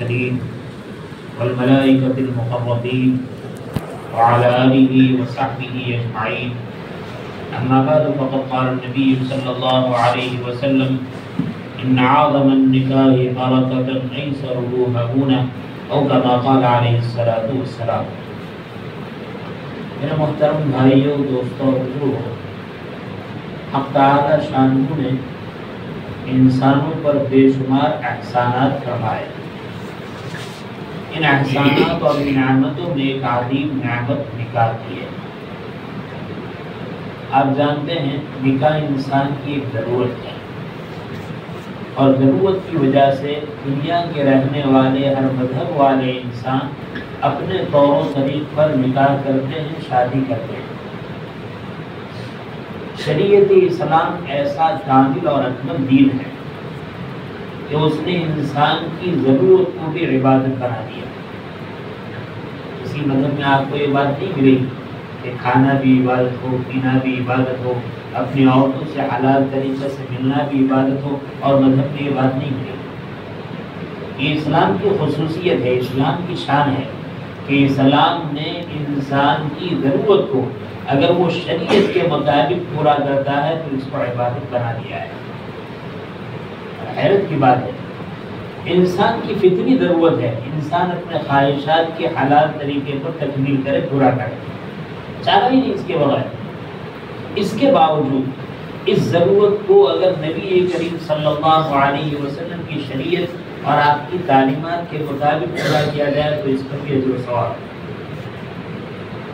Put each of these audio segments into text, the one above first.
المرسلين والملائكة المقربين وعلى آله وصحبه أجمعين. أما بعد فقد قال النبي صلى الله عليه وسلم إن أعظم النكاح بركة أيسره هون أو كما قال عليه الصلاة والسلام. میرے محترم بھائیوں، دوستوں اور بزرگوں، حق تعالی شانہ نے انسانوں پر بے شمار احسانات فرمائے. ان احسانات اور نعمتوں میں ایک عظیم نعمت نکاح کی ہے. آپ جانتے ہیں نکاح انسان کی ایک ضرورت ہے، اور ضرورت کی وجہ سے دنیا کے رہنے والے ہر مذہب والے انسان اپنے طور و طریق پر نکاح کرتے ہیں، شادی کرتے ہیں. شریعت اسلام ایسا کامل اور اکمل دین ہے کہ اس نے انسان کی ضرورت کو بھی عبادت بنا دیا. اسی مذہب میں آپ کو یہ بات نہیں ملے گی کہ کھانا بھی عبادت ہو، پینا بھی عبادت ہو، اپنی عورتوں سے حلال طریقے سے ملنا بھی عبادت ہو، اور مذہب میں یہ بات نہیں ملے گی. یہ اسلام کی خصوصیت ہے، اسلام کی شان ہے کہ اسلام نے انسان کی ضرورت کو اگر وہ شریعت کے مطابق پورا کرتا ہے تو اس کو عبادت بنا دیا ہے. حیرت کی بات ہے، انسان کی فطری ضرورت ہے انسان اپنے خواہشات کے حلال طریقے پر تکمیل کرے، پورا کرے، چاہا ہی نہیں اس کے بغیر. اس کے باوجود اس ضرورت کو اگر نبی کریم صلی اللہ علیہ وسلم کی شریعت اور آپ کی تعلیمات کے مطابق پورا کیا جائے تو اس پر بھی اجر و ثواب.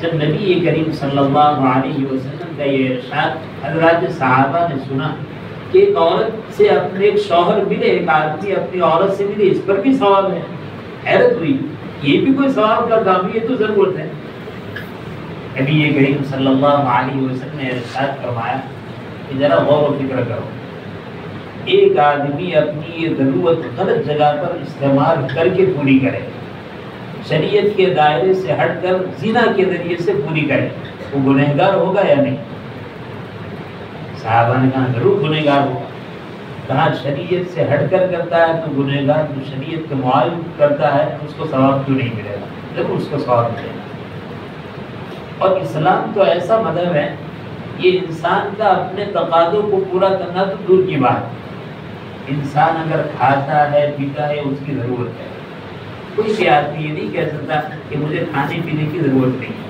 جب نبی کریم صلی اللہ علیہ وسلم کا یہ ارشاد حضرات صحابہ نے سنا کہ ایک عورت سے اپنے ایک شوہر ملے، ایک آدمی اپنی عورت سے ملے، اس پر بھی ثواب ہے. حیرت ہوئی، یہ بھی کوئی ثواب کا کام ہے، یہ تو ضرورت ہے. نبی کریم صلی اللہ علیہ وسلم نے ارشاد فرمایا کہ ذرا غور و فکر کرو، ایک آدمی اپنی یہ ضرورت غلط جگہ پر استعمال کر کے پوری کرے، شریعت کے دائرے سے ہٹ کر زنا کے ذریعے سے پوری کرے، وہ گنہگار ہوگا یا نہیں؟ صحابہ نے کہا ضرور گنہگار ہوگا. کہا شریعت سے ہٹ کر کرتا ہے تو گنہگار، جو شریعت کے معالج کرتا ہے اس کو ثواب کیوں نہیں ملے گا؟ ضرور اس کو ثواب ملے گا. اور اسلام تو ایسا مذہب ہے، یہ انسان کا اپنے تقاضوں کو پورا کرنا تو دور کی بات. انسان اگر کھاتا ہے پیتا ہے اس کی ضرورت ہے. کوئی بھی آدمی یہ نہیں کہہ سکتا کہ مجھے کھانے پینے کی ضرورت نہیں ہے.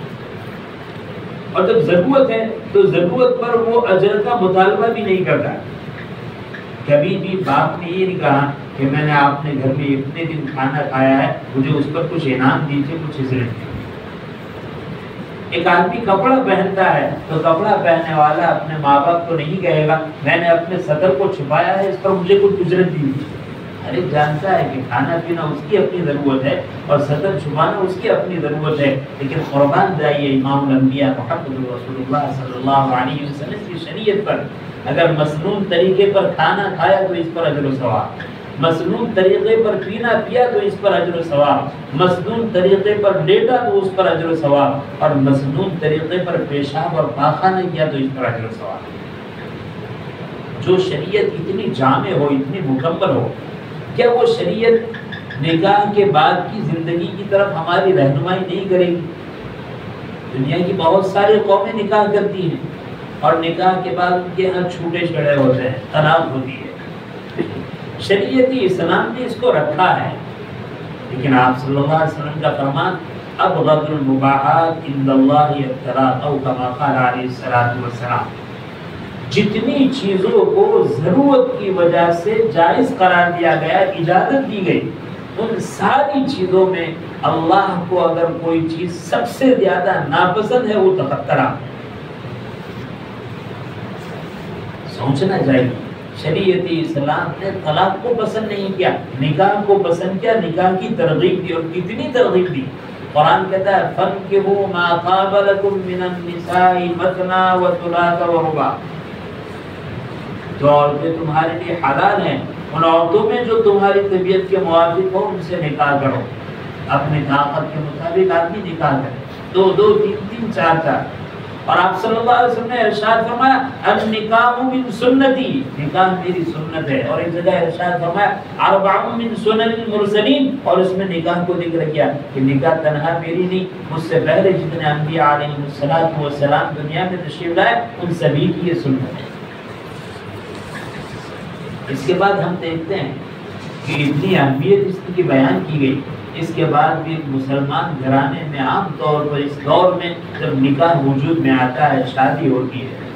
اور جب ضرورت ہے تو ضرورت پر وہ اجر کا مطالبہ بھی نہیں کرتا. کبھی بھی باپ نے یہ نہیں کہا کہ میں نے آپ نے گھر میں اتنے دن کھانا کھایا ہے، مجھے اس پر کچھ انعام دیجیے، کچھ اجرت دیجیے. ایک آدمی کپڑا پہنتا ہے تو کپڑا پہننے والا اپنے ماں باپ کو نہیں کہے گا میں نے اپنے صدر کو چھپایا ہے، اس پر مجھے کچھ اجرت دیجیے. ہر ایک جانتا ہے کہ کھانا پینا اس کی اپنی ضرورت ہے اور صدر چھپانا اس کی اپنی ضرورت ہے. لیکن قربان جائیے امام الانبیاء محمد رسول اللہ صلی اللہ علیہ وسلم کی شریعت پر اگر مسنون طریقے پر کھانا کھایا تو اس پر اجر و ثواب، مسنون طریقے پر پینا پیا تو اس پر اجر و ثواب، مسنون طریقے پر لیٹا تو اس پر اجر و ثواب، اور مسنون طریقے پر پیشاب اور پاخانہ کیا تو اس پر اجر و ثواب. جو شریعت اتنی جامع ہو، اتنی مکمل ہو، کیا وہ شریعت نکاح کے بعد کی زندگی کی طرف ہماری رہنمائی نہیں کرے گی؟ دنیا کی بہت ساری قومیں نکاح کرتی ہیں اور نکاح کے بعد ان کے ہاں چھوٹے چھڑے ہوتے ہیں، طلاق ہوتی ہے. شریعت اسلام نے اس کو رکھا ہے، لیکن آپ صلی اللہ علیہ وسلم کا فرمان ابغض المباحات عند اللہ الطلاق او کما قال علیہ الصلوۃ والسلام. جتنی چیزوں کو ضرورت کی وجہ سے جائز قرار دیا گیا، اجازت دی گئی، ان ساری چیزوں میں اللہ کو اگر کوئی چیز سب سے زیادہ ناپسند ہے وہ طلاق. سوچنا چاہیے، شریعت اسلام نے طلاق کو پسند نہیں کیا، نکاح کو پسند کیا، نکاح کی ترغیب دی، اور کتنی ترغیب دی. قرآن کہتا ہے فَانْكِحُوا مَا طَابَ لَكُم مِّنَ النِّسَاءِ مَثْنَىٰ وَثُلَاثَ وَرُبَاعَ. جو عورتیں تمہارے لیے حلال ہیں ان عورتوں میں جو تمہاری طبیعت کے موافق ہو ان سے نکاح کرو. اپنے طاقت کے مطابق آدمی نکاح کرے، 2 2 3 3 4 4. اور آپ صلی اللہ علیہ وسلم نے ارشاد فرمایا النکاح من سنتی، نکاح میری سنت ہے. اور ایک جگہ ارشاد فرمایا اربع من سنن المرسلین، اور اس میں نکاح کو ذکر کیا کہ نکاح تنہا میری نہیں، مجھ سے پہلے جتنے انبیاء علیہ السلام دنیا میں تشریف لائے ان سبھی کی یہ سنت ہے. اس کے بعد ہم دیکھتے ہیں کہ اتنی اہمیت اس کی بیان کی گئی. اس کے بعد بھی مسلمان گھرانے میں عام طور پر اس دور میں جب نکاح وجود میں آتا ہے، شادی ہوتی ہے،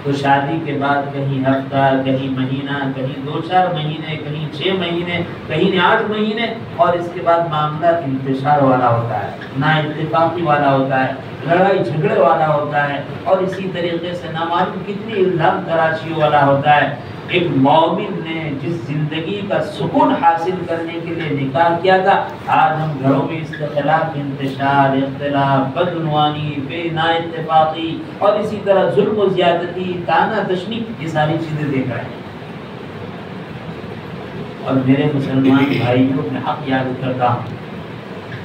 تو شادی کے بعد کہیں ہفتہ، کہیں مہینہ، کہیں 2-4 مہینے، کہیں 6 مہینے، کہیں 8 مہینے، اور اس کے بعد معاملہ انتشار والا ہوتا ہے، نا اتفاقی والا ہوتا ہے، لڑائی جھگڑے والا ہوتا ہے، اور اسی طریقے سے نہ معلوم کتنی الزام تراشی والا ہوتا ہے. ایک مومن نے جس زندگی کا سکون حاصل کرنے کے لیے نکاح کیا تھا، آج ہم گھروں میں اختلاف، انتشار، اختلاف، بدعنوانی، بے نا اتفاقی، اور اسی طرح ظلم و زیادتی، تانا تشنی، یہ ساری چیزیں دیکھ رہے ہیں. اور میرے مسلمان بھائیوں میں حق یاد کرتا ہوں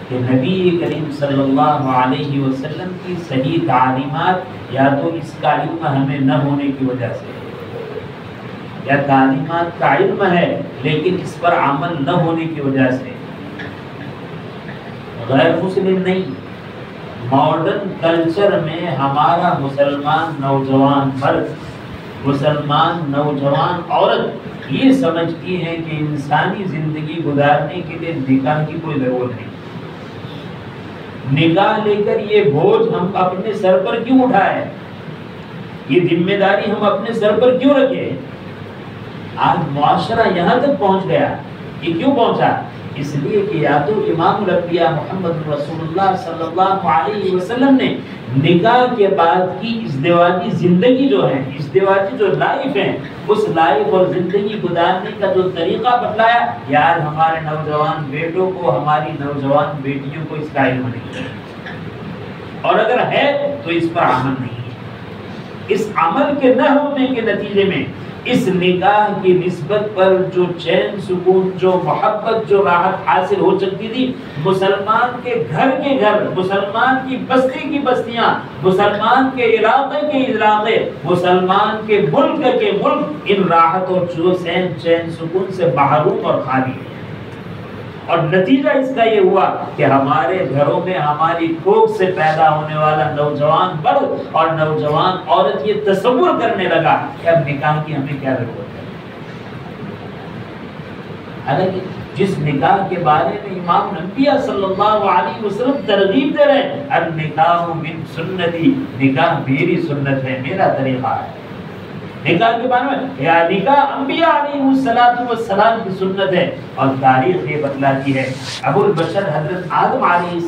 کہ نبی کریم صلی اللہ علیہ وسلم کی صحیح تعلیمات یا تو اس کا علم ہمیں نہ ہونے کی وجہ سے، یا تعلیمات کا علم ہے لیکن اس پر عمل نہ ہونے کی وجہ سے، غیر مسلم نہیں، ماڈرن کلچر میں ہمارا مسلمان نوجوان مرد، مسلمان نوجوان عورت یہ سمجھتی ہے کہ انسانی زندگی گزارنے کے لیے نکاح کی کوئی ضرورت نہیں. نکاح لے کر یہ بوجھ ہم اپنے سر پر کیوں اٹھائے، یہ ذمہ داری ہم اپنے سر پر کیوں رکھے. آج معاشرہ یہاں تک پہنچ گیا. یہ کیوں پہنچا؟ اس لیے کہ یا تو امام الانبیاء محمد رسول اللہ صلی اللہ علیہ وسلم نے نکاح کے بعد کی ازدواجی زندگی جو ہے، ازدواجی جو لائف ہے، اس لائف اور زندگی گزارنے کا جو طریقہ بتلایا، یار ہمارے نوجوان بیٹوں کو، ہماری نوجوان بیٹیوں کو اس کا علم نہیں ہے، اور اگر ہے تو اس پر عمل نہیں ہے. اس عمل کے نہ ہونے کے نتیجے میں اس نکاح کی نسبت پر جو چین، سکون، جو محبت، جو راحت حاصل ہو سکتی تھی، مسلمان کے گھر، مسلمان کی بستی کی بستیاں، مسلمان کے علاقے کے علاقے، مسلمان کے ملک ان راحت اور چین سکون سے محروم اور خالی ہے. اور نتیجہ اس کا یہ ہوا کہ ہمارے گھروں میں ہماری کوکھ سے پیدا ہونے والا نوجوان مرد اور نوجوان عورت یہ تصور کرنے لگا کہ اب نکاح کی ہمیں کیا ضرورت ہے. حالانکہ جس نکاح کے بارے میں امام الانبیاء صلی اللہ علیہ وسلم ترغیب دے رہے ہیں، النکاح من سنتی، نکاح میری سنت ہے، میرا طریقہ ہے. نکاح کے بارے میں یا نکاح انبیاء علیہ السلام کی سنت ہے. اور تاریخ یہ بتلاتی ہے ابو البشر حضرت آدم علیہ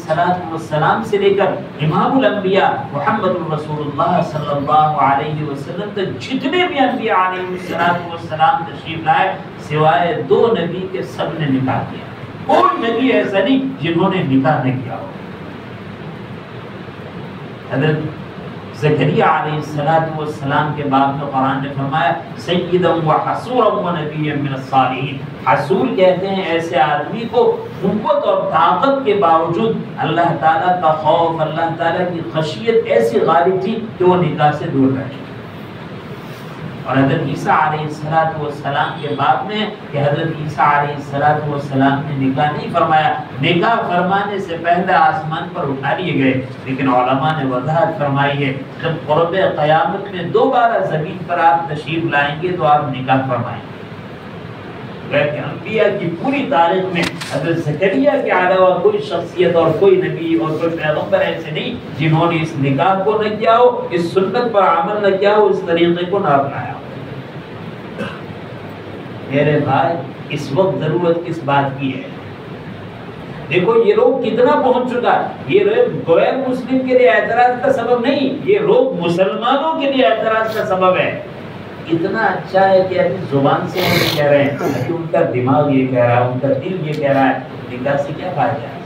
السلام سے لے کر امام الانبیاء محمد رسول اللہ صلی اللہ علیہ وسلم تک جتنے بھی انبیاء علیہ السلام تشریف لائے، سوائے 2 نبی کے سب نے نکاح کیا. کوئی نبی ایسا نہیں جنہوں نے نکاح نہ کیا ہو. حضرت زکریا علیہ السلام کے بعد میں قرآن نے فرمایا سیدا و حصورا و نبیا من الصالحین. حصور کہتے ہیں ایسے آدمی کو قوت اور طاقت کے باوجود اللہ تعالیٰ کا خوف، اللہ تعالیٰ کی خشیت ایسی غالب تھی کہ وہ نکاح سے دور رہے. اور حضرت عیسیٰ علیہ السلام کے بعد میں کہ حضرت عیسیٰ علیہ السلام نے نکاح نہیں فرمایا. نکاح فرمانے سے پہلے آسمان پر اٹھا لیے گئے، لیکن علماء نے وضاحت فرمائی ہے جب قرب قیامت میں دوبارہ زمین پر آپ تشریف لائیں گے تو آپ نکاح فرمائیں گے. کہ انبیاء کی پوری تاریخ میں حضرت زکریا کے علاوہ کوئی شخصیت اور کوئی نبی اور کوئی پیغمبر ایسے نہیں جنہوں نے اس نکاح کو نہ کیا ہو، اس سنت پر عمل نہ کیا ہو، اس طریقے کو نہ اپنایا ہو. میرے بھائی اس وقت ضرورت کس بات کی ہے؟ دیکھو یہ روگ کتنا پہنچ چکا ہے. یہ روگ غیر مسلم کے لیے اعتراض کا سبب نہیں، یہ روگ مسلمانوں کے لیے اعتراض کا سبب ہے. اتنا اچھا ہے کہ ابھی زبان سے ہم کہہ رہے ہیں کہ ان کا دماغ یہ کہہ رہا ہے، ان کا دل یہ کہہ رہا ہے. نکاح سے کیا فائدہ ہے؟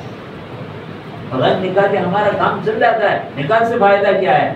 بغیر نکاح کے ہمارا کام چل جاتا ہے. نکاح سے فائدہ کیا ہے؟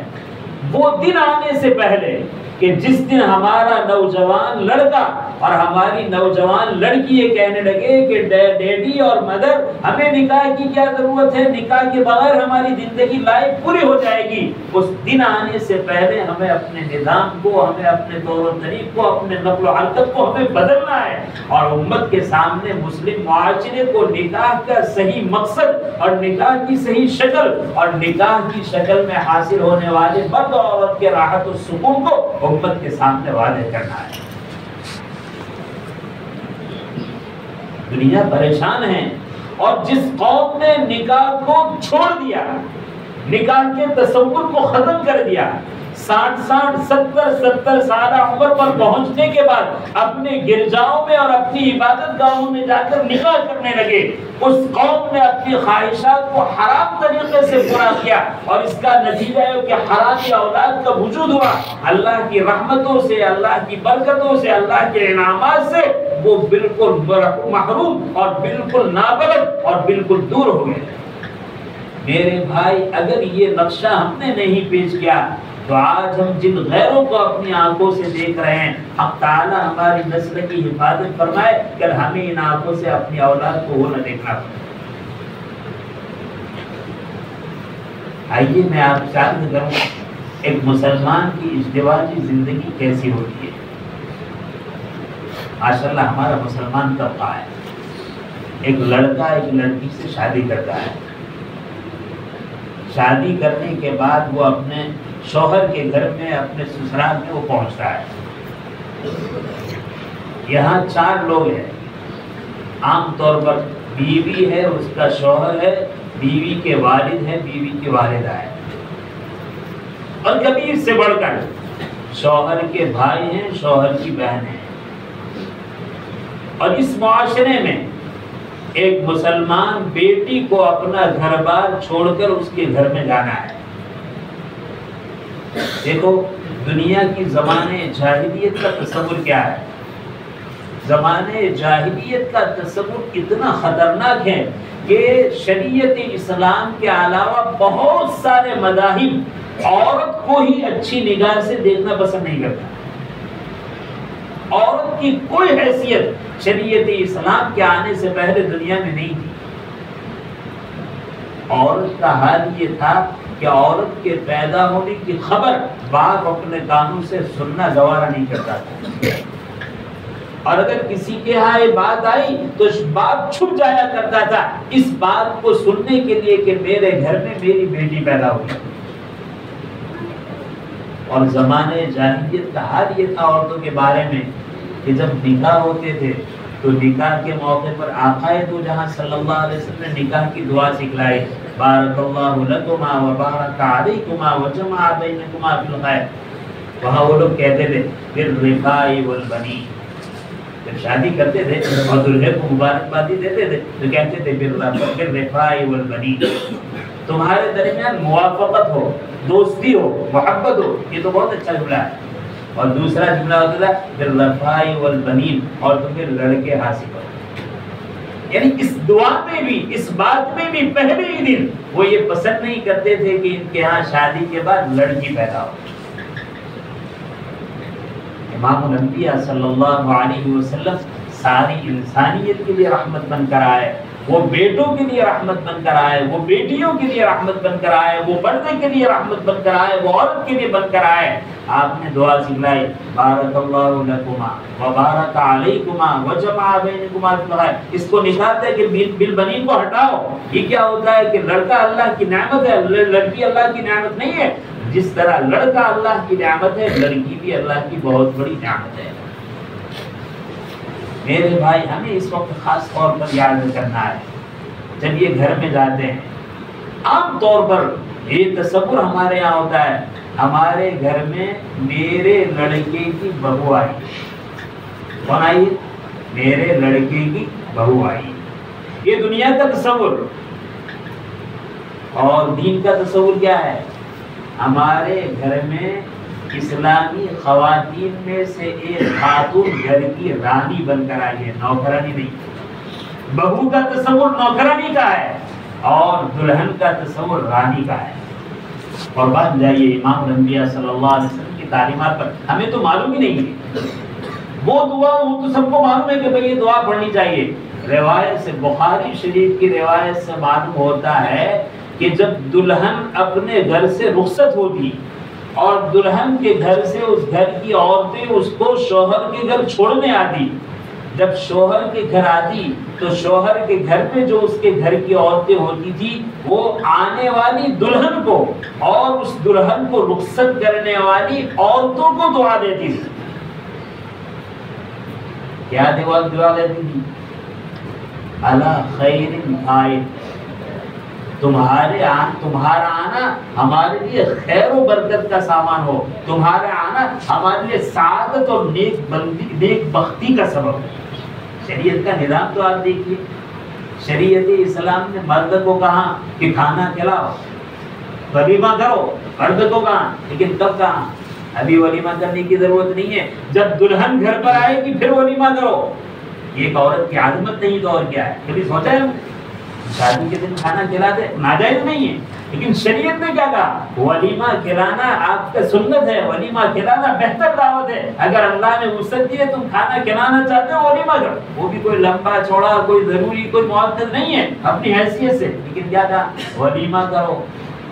وہ دن آنے سے پہلے کہ جس دن ہمارا نوجوان لڑکا اور ہماری نوجوان لڑکی یہ کہنے لگے کہ ڈیڈی اور مدر ہمیں نکاح کی کیا ضرورت ہے، نکاح کے بغیر ہماری زندگی لائف پوری ہو جائے گی، اس دن آنے سے پہلے ہمیں اپنے نظام کو، ہمیں اپنے طور و طریق کو، اپنے نقل و حرکت کو ہمیں بدلنا ہے، اور امت کے سامنے مسلم معاشرے کو نکاح کا صحیح مقصد اور نکاح کی صحیح شکل اور نکاح کی شکل میں حاصل ہونے والے مرد اور عورت کے راحت و سکون کو امت کے سامنے واضح کرنا ہے۔ دنیا پریشان ہے، اور جس قوم نے نکاح کو چھوڑ دیا، نکاح کے تصور کو ختم کر دیا، 60 سالہ عمر پر پہنچنے کے بعد اپنے گرجاؤں میں اور اپنی عبادت گاہوں میں جا کر نکاح کرنے لگے، اس قوم نے اپنی خواہشات کو حرام طریقے سے پورا کیا، اور اس کا نتیجہ ہے کہ حرامی اولاد کا وجود ہوا۔ اللہ کی رحمتوں سے، اللہ کی برکتوں سے، اللہ کے انعامات سے وہ بالکل محروم اور بالکل نابلد اور بالکل دور ہو گئے۔ میرے بھائی، اگر یہ نقشہ ہم نے نہیں پیش کیا تو آج ہم جن غیروں کو اپنی آنکھوں سے دیکھ رہے ہیں، حق تعالی ہماری نسل کی حفاظت فرمائے کہ ہمیں ان آنکھوں سے اپنی اولاد کو وہ نہ دیکھنا پڑے۔ آئیے میں آپ سے عرض کروں ایک مسلمان کی ازدواجی زندگی کیسی ہوتی ہے۔ ماشاءاللہ ہمارا مسلمان طبقہ ہے، ایک لڑکا ایک لڑکی سے شادی کرتا ہے، شادی کرنے کے بعد وہ اپنے شوہر کے گھر میں، اپنے سسرال میں وہ پہنچتا ہے۔ یہاں 4 لوگ ہیں، عام طور پر بیوی ہے، اس کا شوہر ہے، بیوی کے والد ہے، بیوی کی والدہ ہے، اور کبھی اس سے بڑھ کر شوہر کے بھائی ہیں، شوہر کی بہن ہیں۔ اور اس معاشرے میں ایک مسلمان بیٹی کو اپنا گھر بار چھوڑ کر اس کے گھر میں جانا ہے۔ دیکھو دنیا کی زمانے جاہلیت کا تصور کیا ہے۔ زمانے جاہلیت کا تصور اتنا خطرناک ہے کہ شریعت اسلام کے علاوہ بہت سارے مذاہب عورت کو ہی اچھی نگاہ سے دیکھنا پسند نہیں کرتا۔ عورت کی کوئی حیثیت شریعت اسلام کے آنے سے پہلے دنیا میں نہیں تھی۔ عورت کا حال یہ تھا کہ عورت کے پیدا ہونے کی خبر باپ اپنے کانوں سے سننا گوارا نہیں کرتا تھا، اور اگر کسی کے ہاں یہ بات آئی تو باپ چھپ جایا کرتا تھا اس بات کو سننے کے لیے کہ میرے گھر میں میری بیٹی پیدا ہوئی۔ اور زمانے جاہلیت کا حال یہ تھا عورتوں کے بارے میں کہ جب نکاح ہوتے تھے تو نکاح کے موقع پر آقا دو جہاں صلی اللہ علیہ وسلم نے نکاح کی دعا سکھلائی، بارک اللہ لکما وبارک علیکما وجمع بینکما فی الخیر۔ وہاں وہ لوگ کہتے تھے بالرفاء والبنین، جب شادی کرتے تھے اور دلہے کو مبارکبادی دیتے تھے تو کہتے تھے بالرفاء والبنین، تمہارے درمیان موافقت ہو، دوستی ہو، محبت ہو۔ یہ تو بہت اچھا جملہ ہے۔ اور دوسرا جملہ ہوتا ہے بالرفاء والبنین، اور تمہیں لڑکے حاصل ہو۔ یعنی اس دعا میں بھی، اس بات میں بھی پہلے ہی دن وہ یہ پسند نہیں کرتے تھے کہ ان کے ہاں شادی کے بعد لڑکی پیدا ہو۔ امام الانبیاء صلی اللہ علیہ وسلم ساری انسانیت کے لیے رحمت بن کر آئے، وہ بیٹوں کے لیے رحمت بن کر آئے، وہ بیٹیوں کے لیے رحمت بن کر آئے، وہ مردے کے لیے رحمت بن کر آئے، وہ عورت کے لیے بن کر آئے۔ آپ نے دعا سکھلائی، بارک اللہ لکما وبارک علیکما وجمع بینکما فی الخیر۔ اس کو نکالتے ہیں کہ بالبنین کو ہٹاؤ۔ یہ کیا ہوتا ہے کہ لڑکا اللہ کی نعمت ہے، لڑکی اللہ کی نعمت نہیں ہے۔ جس طرح لڑکا اللہ کی نعمت ہے، لڑکی بھی اللہ کی بہت بڑی نعمت ہے۔ میرے بھائی، ہمیں اس وقت خاص طور پر یاد کرنا ہے جب یہ گھر میں جاتے ہیں، عام طور پر یہ تصور ہمارے یہاں ہوتا ہے، ہمارے گھر میں میرے لڑکے کی بہو آئی۔ کون آئی؟ میرے لڑکے کی بہو آئی۔ یہ دنیا کا تصور۔ اور دین کا تصور کیا ہے؟ ہمارے گھر میں اسلامی خواتین میں سے ایک خاتون گھر کی رانی بن کر آئی ہے، نوکرانی نہیں۔ بہو کا تصور نوکرانی کا ہے اور دلہن کا تصور رانی کا ہے۔ اور بات جائیے امام الانبیاء صلی اللہ علیہ وسلم کی تعلیمات پر، ہمیں تو معلوم ہی نہیں ہے، وہ دعا وہ تو سب کو معلوم ہے کہ بھئی یہ دعا پڑھنی چاہیے. روایت سے بخاری شریف کی روایت سے معلوم ہوتا ہے کہ جب دلہن اپنے گھر سے رخصت ہوتی اور دلہن کے گھر سے اس گھر کی عورتیں اس کو شوہر کے گھر چھوڑنے آتی، جب شوہر کے گھر آتی تو شوہر کے گھر پہ جو اس کے گھر کی عورتیں ہوتی تھی وہ آنے والی دلہن کو اور اس دلہن کو رخصت کرنے والی عورتوں کو دعا دیتی تھی. کیا دعا دیتی تھی؟ الا خیر آئے، تمہارا آنا ہمارے لیے خیر و برکت کا سامان ہو، تمہارا آنا ہمارے لیے سعادت اور نیک بختی کا سبب ہے. شریعت کا نظام تو آپ دیکھیے، شریعت اسلام نے مرد کو کہا کہ کھانا کھلاؤ، ولیمہ کرو، مرد کو کہا، لیکن کب کہا؟ ابھی ولیمہ کرنے کی ضرورت نہیں ہے، جب دلہن گھر پر آئے گی پھر ولیمہ کرو. یہ ایک عورت کی عظمت نہیں تو اور کیا ہے؟ کبھی سوچا ہے شادی کے دن کھانا کھلاتے ناجائز نہیں ہے، لیکن شریعت نے کیا کہا؟ ولیمہ کھلانا آپ کا سنت ہے، ولیمہ کھلانا بہتر دعوت ہے. اگر اللہ نے وسعت دی ہے تم کھانا کھلانا چاہتے ہو ولیمہ کرو. وہ بھی کوئی لمبا چوڑا، کوئی ضروری، کوئی معقد نہیں ہے اپنی حیثیت سے، لیکن کیا کہا؟ ولیمہ کرو.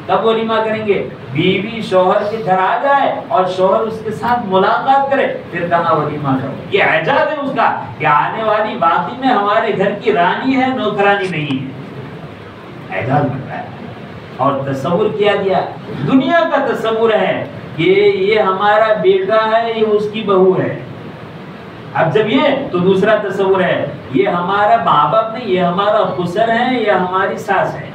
کب ولیمہ کریں گے؟ بیوی شوہر کے گھر آ جائے اور شوہر اس کے ساتھ ملاقات کرے پھر کہاں ولیمہ کرو. یہ اعجاز ہے اس کا کہ آنے والی باقی میں ہمارے گھر کی رانی ہے، نوکرانی نہیں ہے. اعجاز بنتا ہے. اور تصور کیا گیا، دنیا کا تصور ہے کہ یہ ہمارا بیٹا ہے، یہ اس کی بہو ہے. اب جب یہ تو دوسرا تصور ہے، یہ ہمارا ماں باپ نہیں، یہ ہمارا خسر ہے یا ہماری ساس ہے.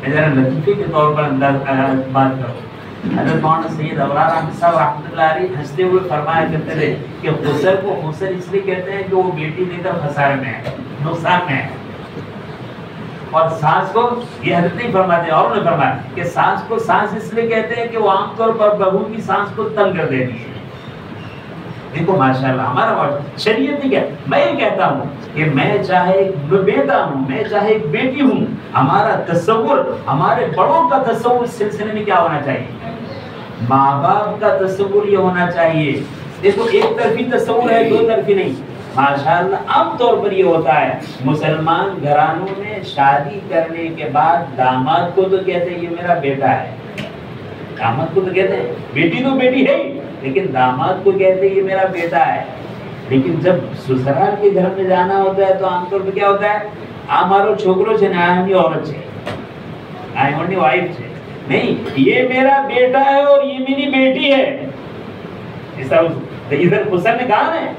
ذرا لطیفے کے طور پر انداز بات کرو. حضرت مولانا سید ابرار احمد صاحب رحمۃ اللہ علیہ ہنستے ہوئے فرمایا کرتے تھے کہ خسر کو خسر اس لیے کہتے ہیں کہ وہ بیٹی لے کر خسارے میں ہے، نقصان میں ہے. اور سانس کو یہ حضرت نہیں فرماتے، اور نے فرمایا کہ سانس کو سانس اس لیے کہتے ہیں کہ وہ عام طور پر بہو کی سانس کو تنگ کر دیتی ہے. دیکھو ماشاءاللہ ہمارا شریعت نہیں ہے. میں یہ کہتا ہوں کہ میں چاہے ایک بیٹا ہوں، میں چاہے ایک بیٹی ہوں، ہمارا تصور، ہمارے بڑوں کا تصور اس سلسلے میں کیا ہونا چاہیے؟ ماں باپ کا تصور یہ ہونا چاہیے. دیکھو ایک طرفی تصور ہے، دو طرفی نہیں. ماشاءاللہ عام طور پر یہ ہوتا ہے مسلمان گھرانوں میں شادی کرنے کے بعد داماد کو تو کہتے ہیں یہ میرا بیٹا ہے، داماد کو تو کہتے ہیں، بیٹی تو بیٹی ہے ہی، لیکن داماد کو کہتے ہیں یہ میرا بیٹا ہے. لیکن جب سسرال کے گھر میں جانا ہوتا ہے تو عام طور پہ کیا ہوتا ہے؟ ہمارو چھوکرو سے نہ عورت سے آئی وائف سے نہیں، یہ میرا بیٹا ہے اور یہ میری بیٹی ہے. ادھر حسن نے کہا ہے،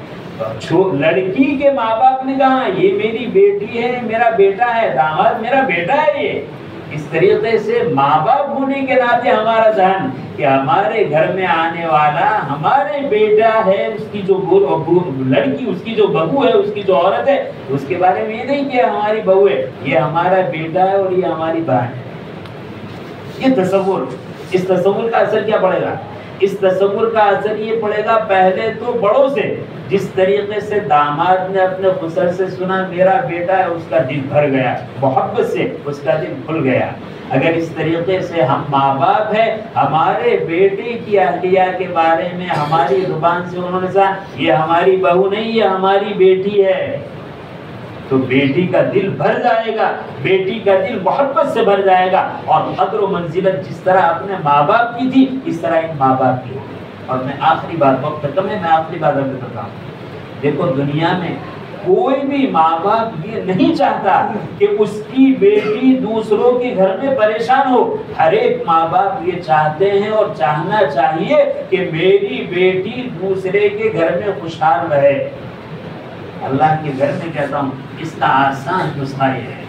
لڑکی کے ماں باپ نے کہا یہ میری بیٹی ہے، میرا بیٹا ہے، داماد میرا بیٹا ہے. یہ اس طریقے سے ماں باپ ہونے کے ناطے ہمارا ذہن کہ ہمارے گھر میں آنے والا ہمارے بیٹا ہے، اس کی جو لڑکی، اس کی جو بہو ہے، اس کی جو عورت ہے، اس کے بارے میں یہ نہیں کہ ہماری بہو ہے، یہ ہمارا بیٹا ہے اور یہ ہماری بہن ہے. یہ تصور، اس تصور کا اثر کیا پڑے گا؟ اس تصور کا اثر یہ پڑے گا پہلے تو بڑوں سے. جس طریقے سے داماد نے اپنے خسر سے سنا میرا بیٹا ہے، اس کا دل بھر گیا، محبت سے اس کا دل کھل گیا. اگر اس طریقے سے ہم ماں باپ ہیں، ہمارے بیٹے کی اہلیہ کے بارے میں ہماری زبان سے انہوں نے کہا یہ ہماری بہو نہیں، یہ ہماری بیٹی ہے، تو بیٹی کا دل بھر جائے گا، بیٹی کا دل محبت سے بھر جائے گا. اور قدر و منزلت جس طرح اپنے ماں باپ کی تھی اس طرح ان ماں باپ کی ہوگی. اور میں آخری بات، وقت ختم ہے، میں آخری بات آپ کو بتاؤں. دیکھو دنیا میں کوئی بھی ماں باپ یہ نہیں چاہتا کہ اس کی بیٹی دوسروں کے گھر میں پریشان ہو. ہر ایک ماں باپ یہ چاہتے ہیں اور چاہنا چاہیے کہ میری بیٹی دوسرے کے گھر میں خوشحال رہے. اللہ کے گھر میں کہتا ہوں اس کا آسان نسخہ یہ ہے،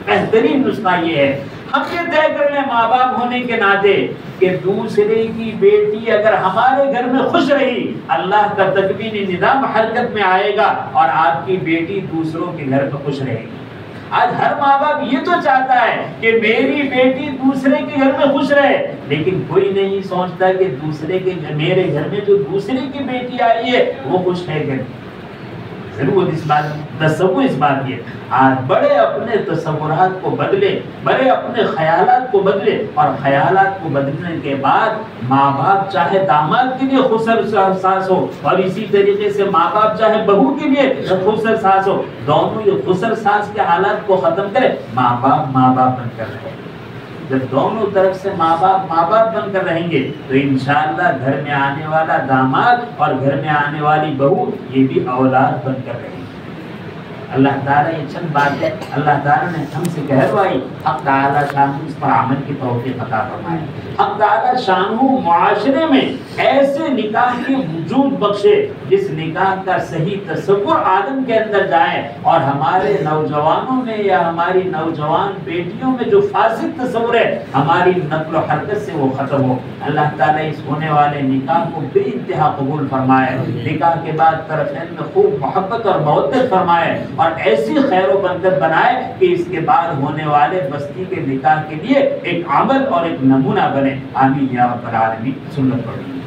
بہترین نسخہ یہ ہے، ہم یہ طے کر لیں ماں باپ ہونے کے ناطے کہ دوسرے کی بیٹی اگر ہمارے گھر میں خوش رہی، اللہ کا تکوینی نظام حرکت میں آئے گا اور آپ کی بیٹی دوسروں کے گھر میں خوش رہے گی. آج ہر ماں باپ یہ تو چاہتا ہے کہ میری بیٹی دوسرے کے گھر میں خوش رہے، لیکن کوئی نہیں سوچتا کہ دوسرے کے میرے گھر میں جو دوسرے کی بیٹی آئی ہے وہ خوش ہے کہ نہیں. ضرورت اس بات تصور اس بات کی ہے آج بڑے اپنے تصورات کو بدلے، بڑے اپنے خیالات کو بدلے، اور خیالات کو بدلنے کے بعد ماں باپ چاہے داماد کے لیے خسر ساس ہو، اور اسی طریقے سے ماں باپ چاہے بہو کے لیے خسر ساس ہو، دونوں یہ خسر ساس کے حالات کو ختم کرے، ماں باپ بن کر رہے۔ جب دونوں طرف سے ماں باپ بن کر رہیں گے تو انشاءاللہ گھر میں آنے والا داماد اور گھر میں آنے والی بہو یہ بھی اولاد بن کر رہیں گے۔ اللہ تعالیٰ یہ چند باتیں اللہ تعالیٰ نے ہم سے کہلوائی، حق تعالیٰ شانہ اس پر عمل کی توفیق عطا فرمائے۔ حق تعالیٰ شانہ معاشرے میں ایسے نکاح کی وجود بخشے جس نکاح کا صحیح تصور آدم کے اندر جائے، اور ہمارے نوجوانوں میں یا ہماری نوجوان بیٹیوں میں جو فاسد تصور ہے ہماری نقل و حرکت سے وہ ختم ہو۔ اللہ تعالیٰ اس ہونے والے نکاح کو بے انتہا قبول فرمائے، نکاح کے بعد طرفین میں خوب محبت اور مودت فرمائے، اور ایسی خیر و برکت بنائے کہ اس کے بعد ہونے والے بستی کے نکاح کے لیے ایک عمل اور ایک نمونہ بنے۔ آمین یا رب العالمین۔ سنت پڑھیں۔